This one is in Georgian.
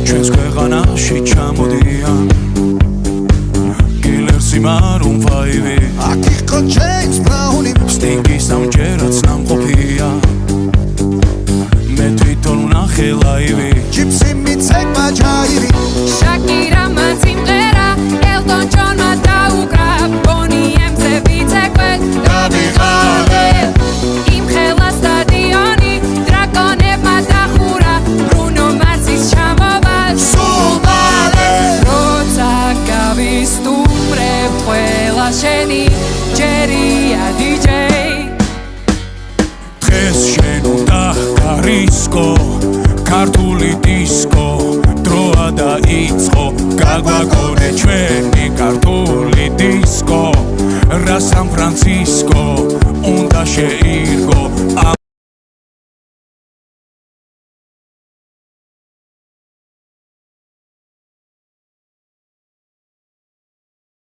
ჩვენს ქვეყანაში ჩამოდიან კილერსი მარუნ ფაივი აქ იყო ჯეიმს ბრაუნი სტინგის სამჯერაც ნამყოფია მე თვითონ ვნახე ლაივი ჯიპსი მიცეკმა ჯაირი შაკირა მან სიმღერა ელტონ ჯონმა დაუკრა ბონი ემზე ვიცეკვე გადიღალე იმხელა სტადიონი დრაკონებმა დახურა ბრუნო მარსის ჩამოვა სულბალე როცა გავისტუმრებ ყველა შენი ჯერია დიჯეი დღეს შენ უნდა გარისკო ქართული დისკო დროა დაიწყო გაგვაგონე ჩვენი ქართული დისკო რა სან ფრანცისკო უნდა შეირგო